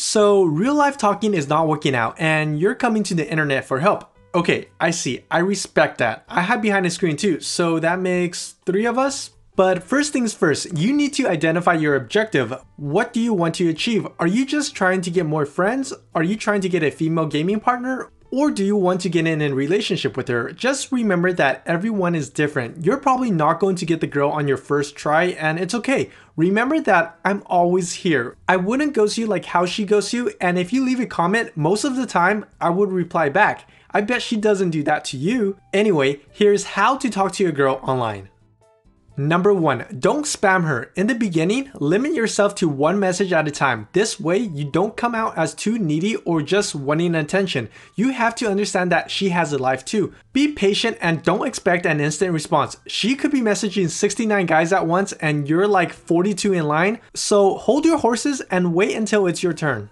So real life talking is not working out and you're coming to the internet for help. Okay, I see. I respect that. I hide behind a screen too, so that makes 3 of us? But first things first, you need to identify your objective. What do you want to achieve? Are you just trying to get more friends? Are you trying to get a female gaming partner? Or do you want to get in a relationship with her? Just remember that everyone is different. You're probably not going to get the girl on your first try, and it's okay. Remember that I'm always here. I wouldn't ghost you like how she ghosts you, and if you leave a comment, most of the time, I would reply back. I bet she doesn't do that to you. Anyway, here's how to talk to a girl online. Number 1, don't spam her. In the beginning, limit yourself to 1 message at a time. This way, you don't come out as too needy or just wanting attention. You have to understand that she has a life too. Be patient and don't expect an instant response. She could be messaging 69 guys at once and you're like 42 in line. So hold your horses and wait until it's your turn.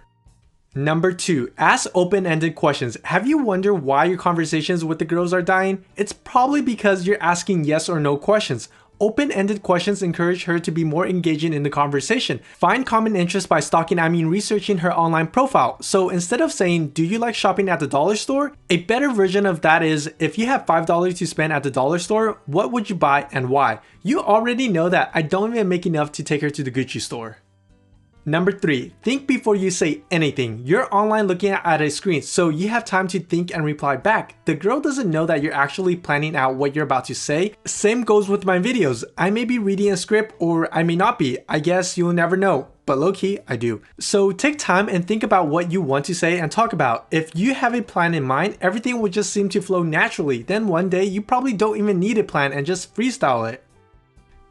Number 2, ask open-ended questions. Have you wondered why your conversations with the girls are dying? It's probably because you're asking yes or no questions. Open-ended questions encourage her to be more engaging in the conversation. Find common interests by researching her online profile. So instead of saying, do you like shopping at the dollar store? A better version of that is, if you have $5 to spend at the dollar store, what would you buy and why? You already know that I don't even make enough to take her to the Gucci store. Number 3, think before you say anything. You're online looking at a screen, so you have time to think and reply back. The girl doesn't know that you're actually planning out what you're about to say. Same goes with my videos. I may be reading a script or I may not be. I guess you'll never know. But low-key, I do. So take time and think about what you want to say and talk about. If you have a plan in mind, everything will just seem to flow naturally. Then one day, you probably don't even need a plan and just freestyle it.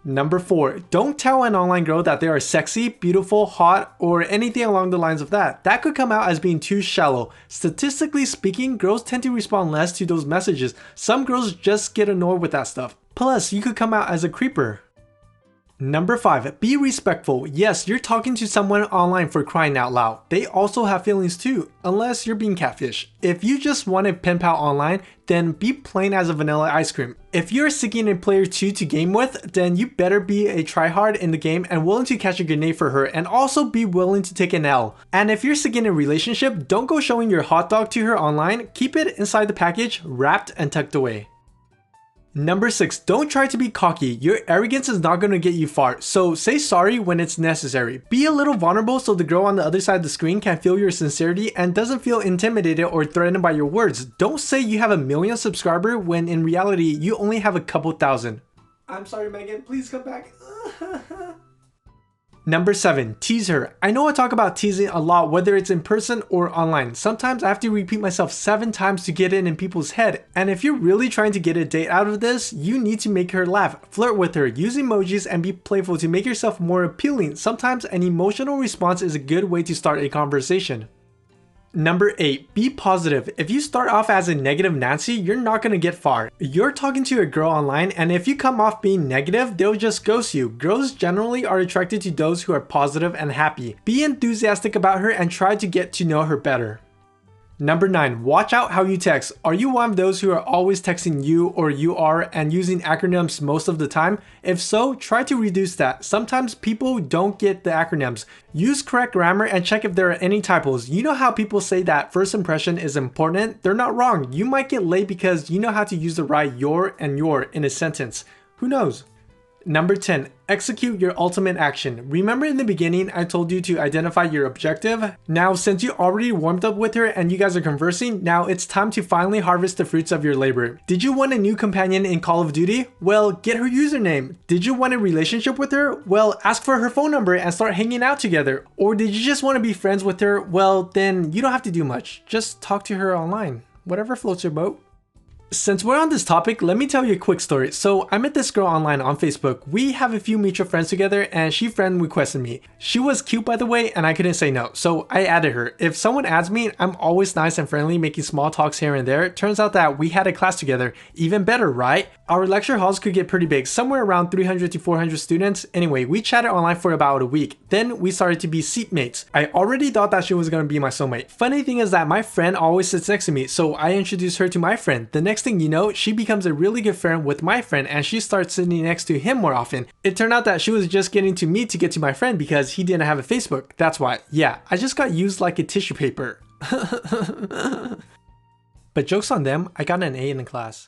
Number 4, don't tell an online girl that they are sexy, beautiful, hot, or anything along the lines of that. That could come out as being too shallow. Statistically speaking, girls tend to respond less to those messages. Some girls just get annoyed with that stuff. Plus, you could come out as a creeper. Number 5, be respectful. Yes, you're talking to someone online, for crying out loud. They also have feelings too, unless you're being catfish. If you just want a pen pal online, then be plain as a vanilla ice cream. If you're seeking a player 2 to game with, then you better be a tryhard in the game and willing to catch a grenade for her, and also be willing to take an L. And if you're seeking a relationship, don't go showing your hot dog to her online. Keep it inside the package, wrapped and tucked away. Number 6, don't try to be cocky. Your arrogance is not going to get you far, so say sorry when it's necessary. Be a little vulnerable so the girl on the other side of the screen can feel your sincerity and doesn't feel intimidated or threatened by your words. Don't say you have 1 million subscribers when in reality you only have a couple thousand. I'm sorry Megan, please come back. Number 7, tease her. I know I talk about teasing a lot, whether it's in person or online. Sometimes I have to repeat myself 7 times to get it in people's head. And if you're really trying to get a date out of this, you need to make her laugh, flirt with her, use emojis, and be playful to make yourself more appealing. Sometimes an emotional response is a good way to start a conversation. Number 8, be positive. If you start off as a negative Nancy, you're not going to get far. You're talking to a girl online, and if you come off being negative, they'll just ghost you. Girls generally are attracted to those who are positive and happy. Be enthusiastic about her and try to get to know her better. Number 9, watch out how you text. Are you one of those who are always texting you or you are and using acronyms most of the time? If so, try to reduce that. Sometimes people don't get the acronyms. Use correct grammar and check if there are any typos. You know how people say that first impression is important? They're not wrong. You might get laid because you know how to use the right your and your in a sentence. Who knows? Number 10, execute your ultimate action. Remember in the beginning I told you to identify your objective? Now since you already warmed up with her and you guys are conversing, now it's time to finally harvest the fruits of your labor. Did you want a new companion in Call of Duty? Well, get her username. Did you want a relationship with her? Well, ask for her phone number and start hanging out together. Or did you just want to be friends with her? Well, then you don't have to do much. Just talk to her online. Whatever floats your boat. Since we're on this topic, let me tell you a quick story. So I met this girl online on Facebook. We have a few mutual friends together and she friend requested me. She was cute by the way and I couldn't say no, so I added her. If someone adds me, I'm always nice and friendly, making small talks here and there. Turns out that we had a class together. Even better, right? Our lecture halls could get pretty big, somewhere around 300 to 400 students. Anyway, we chatted online for about a week. Then we started to be seatmates. I already thought that she was gonna be my soulmate. Funny thing is that my friend always sits next to me, so I introduced her to my friend. The next thing you know, she becomes a really good friend with my friend and she starts sitting next to him more often. It turned out that she was just getting to me to get to my friend because he didn't have a Facebook. That's why. Yeah, I just got used like a tissue paper. But joke's on them, I got an A in the class.